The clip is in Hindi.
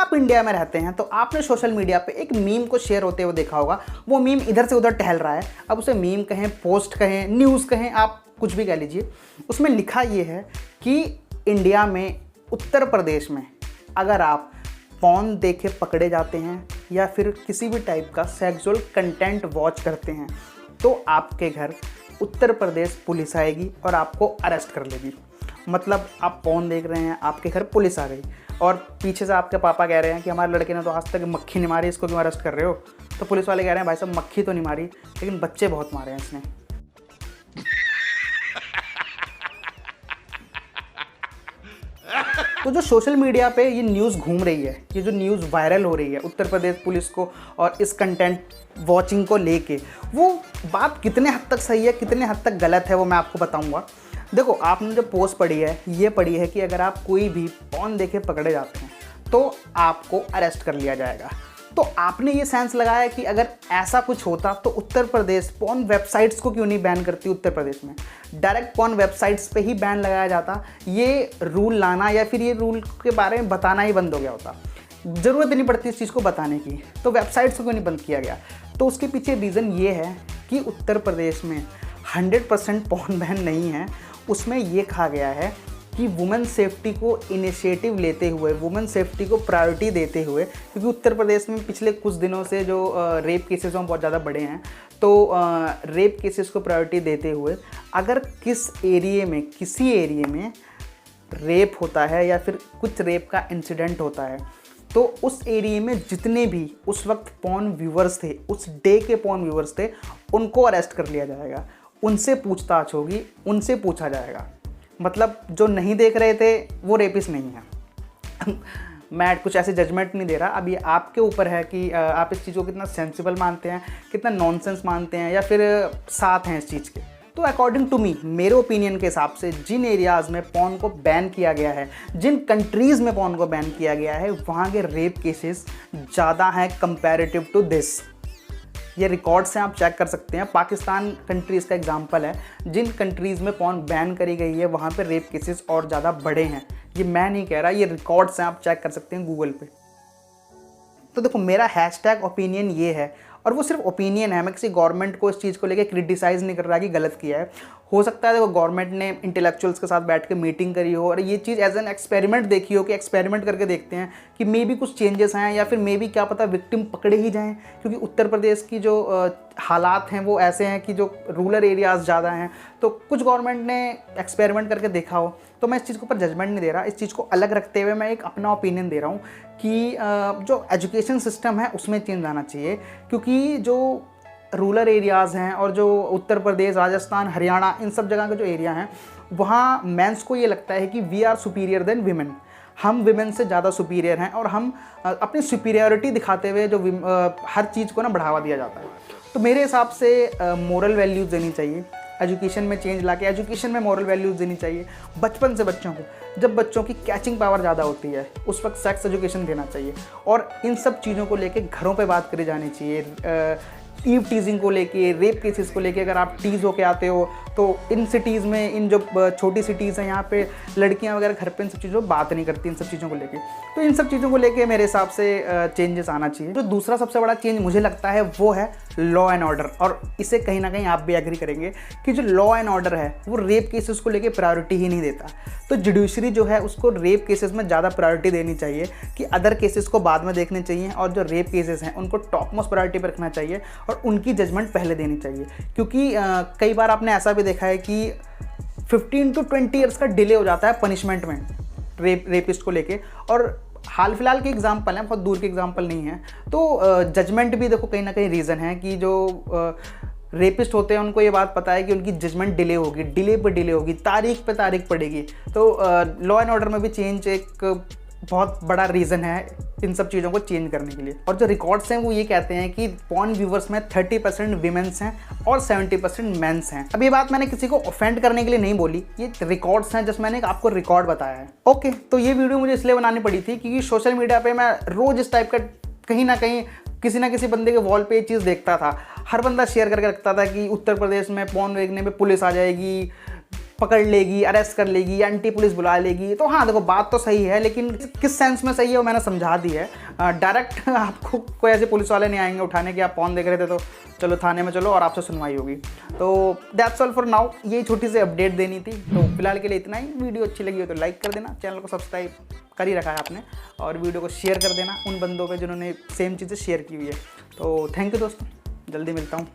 आप इंडिया में रहते हैं तो आपने सोशल मीडिया पे एक मीम को शेयर होते हुए देखा होगा। वो मीम इधर से उधर टहल रहा है, अब उसे मीम कहें, पोस्ट कहें, न्यूज़ कहें, आप कुछ भी कह लीजिए। उसमें लिखा ये है कि इंडिया में उत्तर प्रदेश में अगर आप पॉर्न देखे पकड़े जाते हैं या फिर किसी भी टाइप का सेक्सुअल कंटेंट वॉच करते हैं तो आपके घर उत्तर प्रदेश पुलिस आएगी और आपको अरेस्ट कर लेगी। मतलब आप पॉर्न देख रहे हैं, आपके घर पुलिस आ गई और पीछे से आपके पापा कह रहे हैं कि हमारे लड़के ने तो आज तक मक्खी नहीं मारी, इसको क्यों अरेस्ट कर रहे हो। तो पुलिस वाले कह रहे हैं भाई साहब मक्खी तो नहीं मारी लेकिन बच्चे बहुत मारे हैं इसने। तो जो सोशल मीडिया पे ये न्यूज़ घूम रही है, ये जो न्यूज़ वायरल हो रही है उत्तर प्रदेश पुलिस को और इस कंटेंट वॉचिंग को लेके, वो बात कितने हद तक सही है कितने हद तक गलत है वो मैं आपको बताऊंगा। देखो, आपने जो पोस्ट पढ़ी है ये पढ़ी है कि अगर आप कोई भी पॉर्न देखे पकड़े जाते हैं तो आपको अरेस्ट कर लिया जाएगा। तो आपने ये सेंस लगाया कि अगर ऐसा कुछ होता तो उत्तर प्रदेश पॉर्न वेबसाइट्स को क्यों नहीं बैन करती। उत्तर प्रदेश में डायरेक्ट पॉर्न वेबसाइट्स पे ही बैन लगाया जाता, ये रूल लाना या फिर ये रूल के बारे में बताना ही बंद हो गया होता। ज़रूरत नहीं पड़ती इस चीज़ को बताने की, तो वेबसाइट्स को क्यों नहीं बंद किया गया। तो उसके पीछे रीज़न ये है कि उत्तर प्रदेश में 100% पॉर्न बैन नहीं है। उसमें ये कहा गया है कि वुमेन सेफ्टी को इनिशिएटिव लेते हुए, वुमेन सेफ्टी को प्रायोरिटी देते हुए, क्योंकि उत्तर प्रदेश में पिछले कुछ दिनों से जो रेप केसेस हैं बहुत ज़्यादा बढ़े हैं, तो रेप केसेस को प्रायोरिटी देते हुए अगर किसी एरिए में रेप होता है या फिर कुछ रेप का इंसिडेंट होता है तो उस एरिए में जितने भी उस वक्त पॉर्न व्यूवर्स थे, उस डे के पॉर्न व्यूवर्स थे, उनको अरेस्ट कर लिया जाएगा, उनसे पूछताछ होगी, उनसे पूछा जाएगा। मतलब जो नहीं देख रहे थे वो रेपिस्ट नहीं है। मैं कुछ ऐसे जजमेंट नहीं दे रहा, अब ये आपके ऊपर है कि आप इस चीज़ को कितना सेंसिबल मानते हैं, कितना नॉनसेंस मानते हैं या फिर साथ हैं इस चीज़ के। तो अकॉर्डिंग टू मी, मेरे ओपिनियन के हिसाब से जिन एरियाज़ में पॉर्न को बैन किया गया है, जिन कंट्रीज़ में पॉर्न को बैन किया गया है, वहाँ के रेप केसेस ज़्यादा हैं कंपैरेटिव टू दिस। ये रिकॉर्ड्स हैं, आप चेक कर सकते हैं। पाकिस्तान कंट्रीज़ का एग्जांपल है, जिन कंट्रीज़ में पॉर्न बैन करी गई है वहाँ पे रेप केसेस और ज़्यादा बढ़े हैं। ये मैं नहीं कह रहा, ये रिकॉर्ड्स हैं, आप चेक कर सकते हैं गूगल पे। तो देखो, मेरा हैशटैग ओपिनियन ये है और वो सिर्फ ओपिनियन है। मैं किसी गवर्नमेंट को इस चीज़ को लेकर क्रिटिसाइज़ नहीं कर रहा कि गलत किया है। हो सकता है देखो गवर्नमेंट ने इंटेलेक्चुअल्स के साथ बैठ के मीटिंग करी हो और ये चीज़ एज एन एक्सपेरिमेंट देखी हो कि एक्सपेरिमेंट करके देखते हैं कि मे बी कुछ चेंजेस आएँ या फिर मे बी क्या पता विक्टिम पकड़े ही जाएँ, क्योंकि उत्तर प्रदेश की जो हालात हैं वो ऐसे हैं कि जो रूरल एरियाज़ ज़्यादा हैं। तो कुछ गवर्नमेंट ने एक्सपेरिमेंट करके देखा हो, तो मैं इस चीज़ के ऊपर जजमेंट नहीं दे रहा। इस चीज़ को अलग रखते हुए मैं एक अपना ओपिनियन दे रहा हूँ कि जो एजुकेशन सिस्टम है उसमें चेंज आना चाहिए, क्योंकि जो रूरल एरियाज़ हैं और जो उत्तर प्रदेश, राजस्थान, हरियाणा, इन सब जगह के जो एरिया हैं वहाँ मेंस को ये लगता है कि we are superior than women, हम विमेन से ज़्यादा सुपीरियर हैं और हम अपनी सुपीरियरिटी दिखाते हुए जो हर चीज़ को ना बढ़ावा दिया जाता है। तो मेरे हिसाब से मोरल वैल्यूज़ देनी चाहिए, एजुकेशन में चेंज लाके एजुकेशन में मॉरल वैल्यूज़ देनी चाहिए बचपन से बच्चों को। जब बच्चों की कैचिंग पावर ज़्यादा होती है उस वक्त सेक्स एजुकेशन देना चाहिए और इन सब चीज़ों को लेके घरों पे बात करी जानी चाहिए। ईव टीजिंग को लेके, रेप केसेस को लेके अगर आप टीज़ होके आते हो तो इन सिटीज़ में, इन जो छोटी सिटीज़ हैं यहाँ पे लड़कियाँ वगैरह घर पे इन सब चीज़ों पर बात नहीं करती इन सब चीज़ों को लेके। तो इन सब चीज़ों को लेके मेरे हिसाब से चेंजेस आना चाहिए। जो दूसरा सबसे बड़ा चेंज मुझे लगता है वो है लॉ एंड ऑर्डर, और इसे कहीं ना कहीं आप भी एग्री करेंगे कि जो लॉ एंड ऑर्डर है वो रेप केसेस को लेके प्रायोरिटी ही नहीं देता। तो जुडिशरी जो है उसको रेप केसेस में ज़्यादा प्रायोरिटी देनी चाहिए कि अदर केसेस को बाद में देखने चाहिए और जो रेप केसेस हैं उनको टॉप मोस्ट प्रायोरिटी पर रखना चाहिए और उनकी जजमेंट पहले देनी चाहिए। क्योंकि कई बार आपने ऐसा भी देखा है कि 15 to 20 ईयर्स का डिले हो जाता है पनिशमेंट में रेपिस्ट को लेके, और हाल फिलहाल के एग्जाम्पल हैं, बहुत दूर के एग्जाम्पल नहीं है। तो जजमेंट भी देखो कहीं ना कहीं रीज़न है कि जो रेपिस्ट होते हैं उनको ये बात पता है कि उनकी जजमेंट डिले होगी, डिले पे डिले होगी, तारीख पे तारीख पड़ेगी। तो लॉ एंड ऑर्डर में भी चेंज एक बहुत बड़ा रीज़न है इन सब चीज़ों को चेंज करने के लिए। और जो रिकॉर्ड्स हैं वो ये कहते हैं कि पॉर्न व्यूवर्स में 30% वीमेंस हैं और 70% मेंस हैं। अब ये बात मैंने किसी को ऑफेंड करने के लिए नहीं बोली, ये रिकॉर्ड्स हैं, जस्ट मैंने आपको रिकॉर्ड बताया है। ओके, तो ये वीडियो मुझे इसलिए बनानी पड़ी थी क्योंकि सोशल मीडिया पर मैं रोज़ इस टाइप का कहीं ना कहीं किसी ना किसी बंदे के वॉल पे ये चीज़ देखता था। हर बंदा शेयर करके रखता था कि उत्तर प्रदेश में पॉर्न देखने पे पुलिस आ जाएगी, पकड़ लेगी, अरेस्ट कर लेगी, एंटी पुलिस बुला लेगी। तो हाँ देखो, बात तो सही है, लेकिन किस सेंस में सही है वो मैंने समझा दी है। डायरेक्ट आपको कोई ऐसे पुलिस वाले नहीं आएंगे उठाने कि आप फ़ोन देख रहे थे तो चलो थाने में चलो और आपसे सुनवाई होगी। तो दैट्स ऑल फॉर नाउ, यही छोटी सी अपडेट देनी थी। तो फिलहाल के लिए इतना ही। वीडियो अच्छी लगी हो तो लाइक कर देना, चैनल को सब्सक्राइब कर ही रखा है आपने, और वीडियो को शेयर कर देना उन बंदों पे जिन्होंने सेम चीज़ें शेयर की हुई है। तो थैंक यू दोस्तों, जल्दी मिलता हूँ।